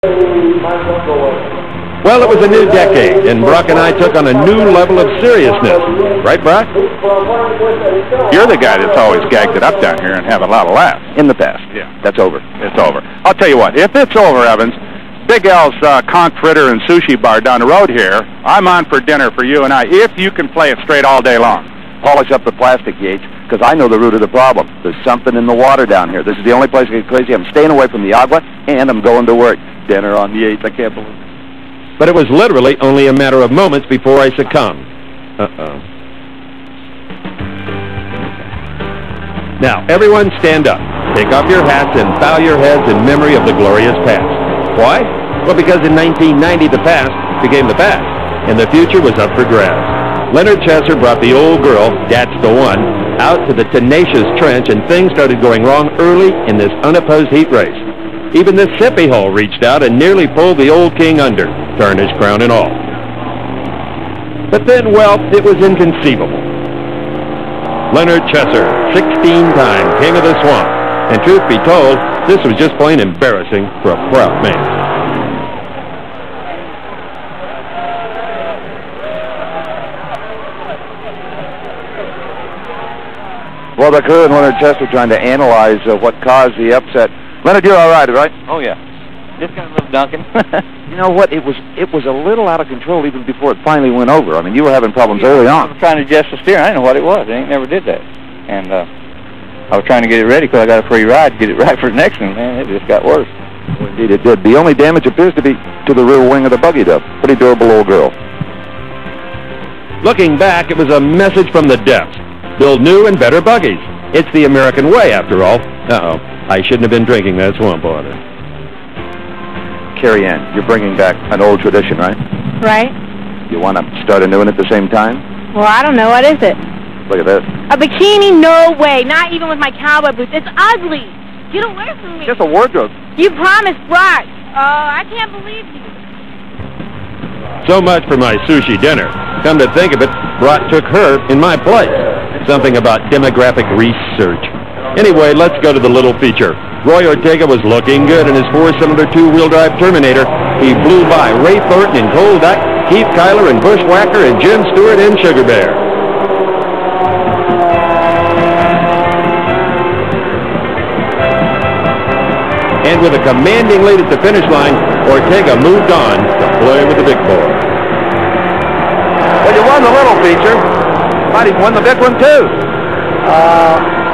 Well, it was a new decade, and Brock and I took on a new level of seriousness. Right, Brock? You're the guy that's always gagged it up down here and have a lot of laughs. In the past. Yeah. That's over. It's over. I'll tell you what, if it's over, Evans, Big Al's conch fritter and sushi bar down the road here, I'm on for dinner for you and I, if you can play it straight all day long. Polish up the plastic, Yates, because I know the root of the problem. There's something in the water down here. This is the only place I get crazy. I'm staying away from the agua, and I'm going to work. Dinner on the 8th. I can't believe it. But it was literally only a matter of moments before I succumbed. Now, everyone stand up. Take off your hats and bow your heads in memory of the glorious past. Why? Well, because in 1990, the past became the past, and the future was up for grabs. Leonard Chesser brought the old girl, that's the one, out to the tenacious trench, and things started going wrong early in this unopposed heat race. Even the sippy hole reached out and nearly pulled the old king under, tarnished crown and all. But then, well, it was inconceivable. Leonard Chesser, 16-time king of the swamp. And truth be told, this was just plain embarrassing for a proud man. Well, the crew and Leonard Chesser trying to analyze what caused the upset. Leonard, you're all right? Oh, yeah. Just got a little dunking. You know what? It was a little out of control even before it finally went over. I mean, you were having problems early on. I was trying to adjust the steering. I didn't know what it was. I never did that. And I was trying to get it ready because I got a free ride to get it right for the next one. Man, it just got worse. Well, indeed it did. The only damage appears to be to the rear wing of the buggy, though. Pretty durable old girl. Looking back, it was a message from the depths. Build new and better buggies. It's the American way, after all. Uh-oh. I shouldn't have been drinking that swamp water. Carrie Ann, you're bringing back an old tradition, right? Right. You want to start a new one at the same time? Well, I don't know. What is it? Look at this. A bikini? No way. Not even with my cowboy boots. It's ugly. Get away from me. Just a wardrobe. You promised, Brock. I can't believe you. So much for my sushi dinner. Come to think of it, Brock took her in my place. Something about demographic research. Anyway, let's go to the little feature. Roy Ortega was looking good in his 4-cylinder 2-wheel drive Terminator. He blew by Ray Thornton in Cold Duck, Keith Kyler in Bushwhacker, and Jim Stewart in Sugar Bear. And with a commanding lead at the finish line, Ortega moved on to play with the big boy. Well, you won the little feature. Might have won the big one, too.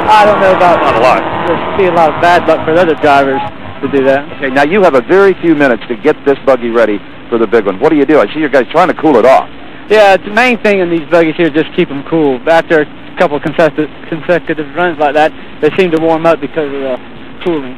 I don't know about Not a lot. There's be a lot of bad luck for the other drivers to do that. Okay, now you have a very few minutes to get this buggy ready for the big one. What do you do? I see you guys trying to cool it off. Yeah, the main thing in these buggies here is just keep them cool. After a couple of consecutive runs like that, they seem to warm up because of the cooling.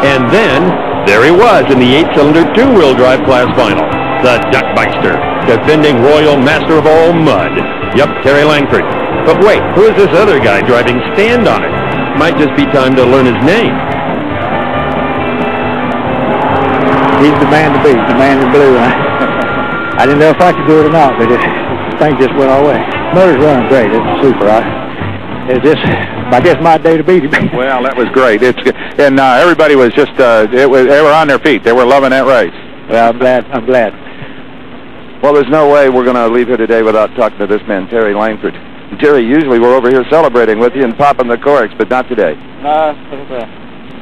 And then, there he was in the 8-cylinder 2-wheel drive class final. The Duckmeister, defending Royal Master of all mud. Yup, Terry Langford. But wait, who is this other guy driving Stand on It? Might just be time to learn his name. He's the man to beat, the man in blue. I didn't know if I could do it or not, but the thing just went all the way. Motor's running great. It's super. I guess my day to beat him. Well, that was great. And everybody was just, they were on their feet. They were loving that race. Well, I'm glad. Well, there's no way we're going to leave here today without talking to this man, Terry Langford. Terry, usually we're over here celebrating with you and popping the corks, but not today. No, it was a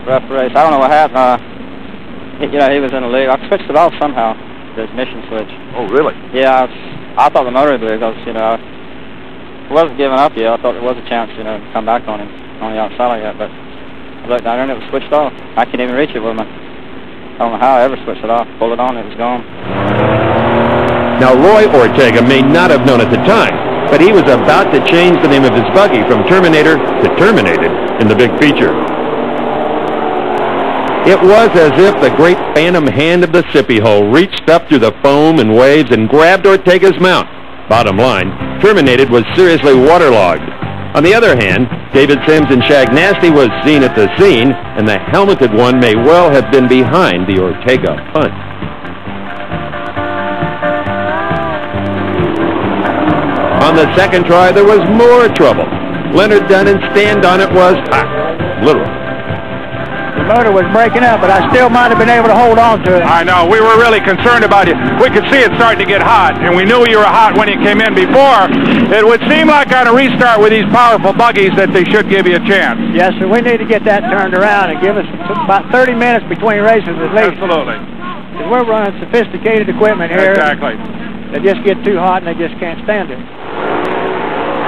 rough race. I don't know what happened. He was in the lead. I switched it off somehow, the ignition switch. Oh, really? Yeah, I thought the motor blew because, I wasn't giving up yet. I thought there was a chance, to come back on him on the outside yet, but I looked down there and it was switched off. I couldn't even reach it with my, I don't know how I ever switched it off. Pulled it on, it was gone. Now, Roy Ortega may not have known at the time, but he was about to change the name of his buggy from Terminator to Terminated in the big feature. It was as if the great phantom hand of the sippy hole reached up through the foam and waves and grabbed Ortega's mount. Bottom line, Terminated was seriously waterlogged. On the other hand, David Sims and Shag Nasty was seen at the scene, and the helmeted one may well have been behind the Ortega punt. On the second try, there was more trouble. Leonard Dunn and Stand on It was hot, literally. The motor was breaking up, but I still might have been able to hold on to it. I know. We were really concerned about you. We could see it starting to get hot, and we knew you were hot when you came in before. It would seem like on a restart with these powerful buggies that they should give you a chance. Yes, sir. We need to get that turned around and give us about 30 minutes between races at least. Absolutely. Because we're running sophisticated equipment here. Exactly. They just get too hot and they just can't stand it.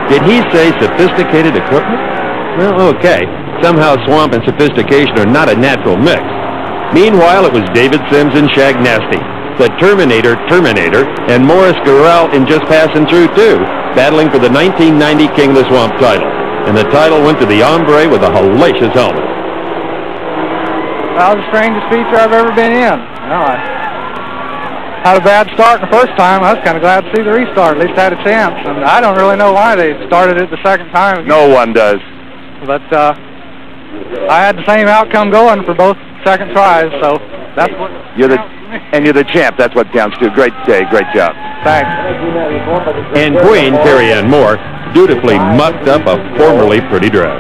Did he say sophisticated equipment? Well, okay. Somehow swamp and sophistication are not a natural mix. Meanwhile, it was David Sims and Shag Nasty, the Terminator, and Morris Gurrell in Just Passing Through, too, battling for the 1990 King of the Swamp title. And the title went to the hombre with a hellacious helmet. That was the strangest feature I've ever been in. I had a bad start the first time. I was kind of glad to see the restart. At least I had a chance. And I don't really know why they started it the second time. No one does. But I had the same outcome going for both second tries, so that's what You're the champ. That's what counts too. Great day, great job. Thanks. And Queen, Carrie Ann Moore, dutifully mucked up a formerly pretty dress.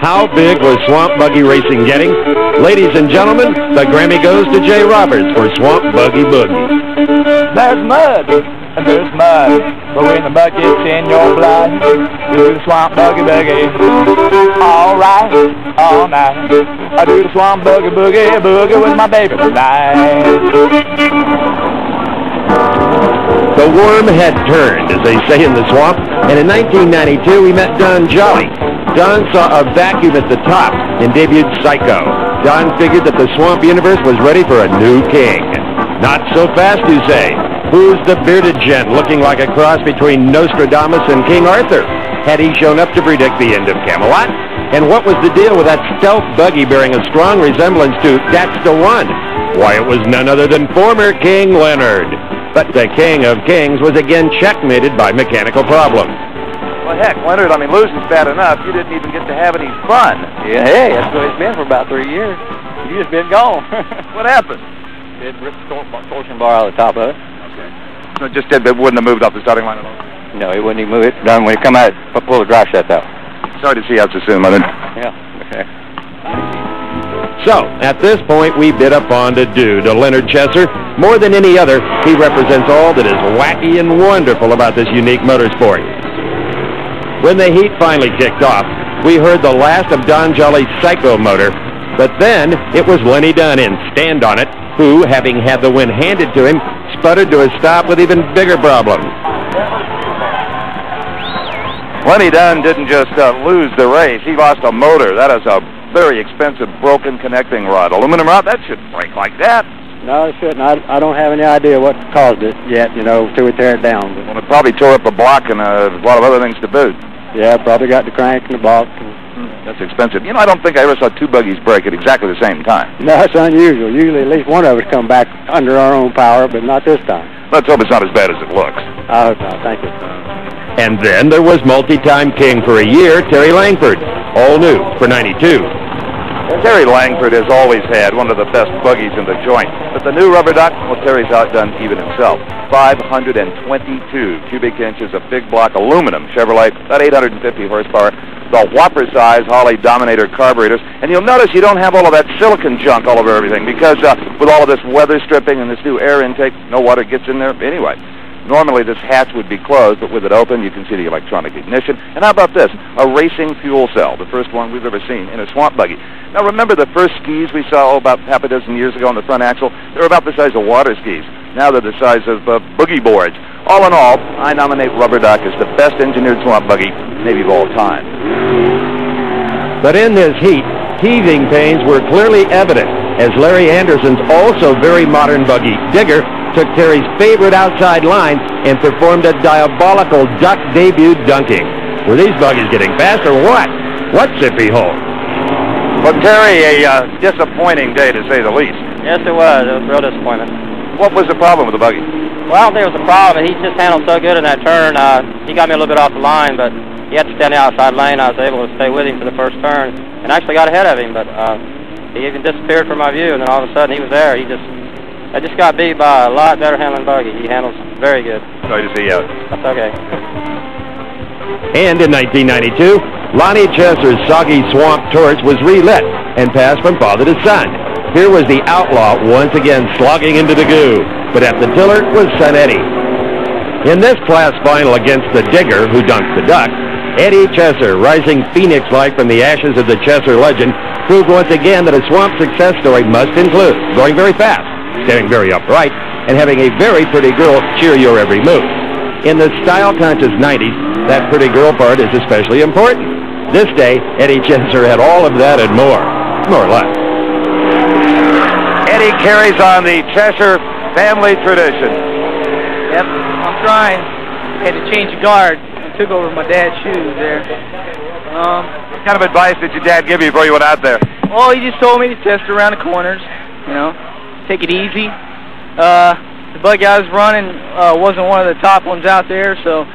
How big was Swamp Buggy Racing getting? Ladies and gentlemen, the Grammy goes to Jay Roberts for Swamp Buggy Boogie. There's mud, and there's mud, but when the bucket's in your blood, you do the Swamp Buggy Boogie. All right, all night, I do the Swamp Buggy Boogie with my baby tonight. The worm had turned, as they say in the swamp, and in 1992 we met Don Jolly. Don saw a vacuum at the top and debuted Psycho. Don figured that the swamp universe was ready for a new king. Not so fast, you say. Who's the bearded gent looking like a cross between Nostradamus and King Arthur? Had he shown up to predict the end of Camelot? And what was the deal with that stealth buggy bearing a strong resemblance to That's the One? Why, it was none other than former King Leonard. But the King of Kings was again checkmated by mechanical problems. Well, heck, Leonard, I mean, losing's bad enough. You didn't even get to have any fun. Yeah, hey, that's what it's been for about 3 years. You just been gone. What happened? It ripped the torsion bar out of the top of it. Okay. So it just did, it wouldn't have moved off the starting line at all? No, it wouldn't even move it. Done when it come out, pull the drive shaft out. Sorry to see you out so soon, Leonard. Yeah, okay. So, at this point, we bid upon to Leonard Chesser. More than any other, he represents all that is wacky and wonderful about this unique motorsport. When the heat finally kicked off, we heard the last of Don Jolly's Psycho motor, but then it was Lenny Dunn in Stand On It, who, having had the win handed to him, sputtered to a stop with even bigger problems. Lenny Dunn didn't just lose the race, he lost a motor. That is a very expensive broken connecting rod. Aluminum rod, that shouldn't break like that. No, it shouldn't. I don't have any idea what caused it yet, you know, till we tear it down. Well, it probably tore up a block and a lot of other things to boot. Yeah, probably got the crank and the block. That's expensive. You know, I don't think I ever saw two buggies break at exactly the same time. No, it's unusual. Usually at least one of us come back under our own power, but not this time. Let's hope it's not as bad as it looks. I hope not. Thank you. And then there was multi-time king for a year, Terry Langford. All new for 92. Terry Langford has always had one of the best buggies in the joint. But the new rubber duck, well, Terry's outdone even himself. 522 cubic inches of big block aluminum Chevrolet, about 850 horsepower. The whopper size Holley Dominator carburetors. And you'll notice you don't have all of that silicon junk all over everything because with all of this weather stripping and this new air intake, no water gets in there anyway. Normally this hatch would be closed, but with it open, you can see the electronic ignition. And how about this? A racing fuel cell, the first one we've ever seen in a swamp buggy. Now remember the first skis we saw about half a dozen years ago on the front axle? They were about the size of water skis. Now they're the size of boogie boards. All in all, I nominate Rubber Duck as the best engineered swamp buggy, maybe of all time. But in this heat, teething pains were clearly evident, as Larry Anderson's also very modern buggy, Digger, took Terry's favorite outside line and performed a diabolical duck debut dunking. Were these buggies getting fast or what? What zippy hole? Well, Terry, a disappointing day to say the least. Yes, it was. It was a real disappointment. What was the problem with the buggy? Well, I don't think it was a problem. He just handled so good in that turn. He got me a little bit off the line, but he had to stay in the outside lane. I was able to stay with him for the first turn and actually got ahead of him, but he even disappeared from my view, and then all of a sudden he was there. I just got beat by a lot better handling buggy. He handles very good. Sorry to see you out. That's okay. And in 1992, Lonnie Chesser's soggy swamp torch was relit and passed from father to son. Here was the outlaw once again slogging into the goo, but at the tiller was son Eddie. In this class final against the digger who dunked the duck, Eddie Chesser, rising phoenix-like from the ashes of the Chesser legend, proved once again that a swamp success story must include going very fast, standing very upright, and having a very pretty girl cheer your every move. In the style-conscious 90s, that pretty girl part is especially important. This day, Eddie Chesser had all of that and more or less. Eddie carries on the Chesser family tradition. Yep, I'm trying. Had to change the guard. I took over my dad's shoes there. What kind of advice did your dad give you before you went out there? Well, he just told me to test around the corners, you know, take it easy. The buggy I was running wasn't one of the top ones out there, so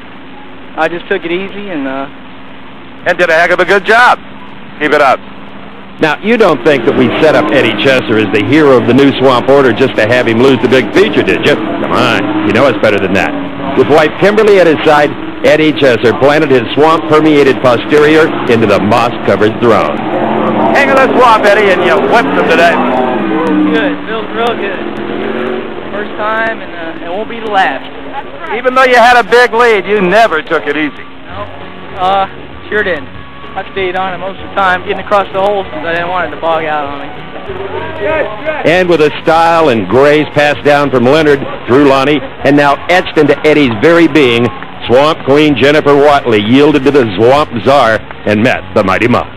I just took it easy and did a heck of a good job. Keep it up. Now, you don't think that we set up Eddie Chesser as the hero of the new swamp order just to have him lose the big feature, did you? Come on, you know it's better than that. With wife Kimberly at his side, Eddie Chesser planted his swamp-permeated posterior into the moss-covered throne. Hang of the swamp, Eddie, and you whipped them today. good. Feels real good. First time, and it won't be the last. Even though you had a big lead, you never took it easy. No, sure didn't. I stayed on it most of the time, getting across the holes because I didn't want it to bog out on me. And with a style and grace passed down from Leonard through Lonnie, and now etched into Eddie's very being, Swamp Queen Jennifer Watley yielded to the Swamp Czar and met the Mighty Muff.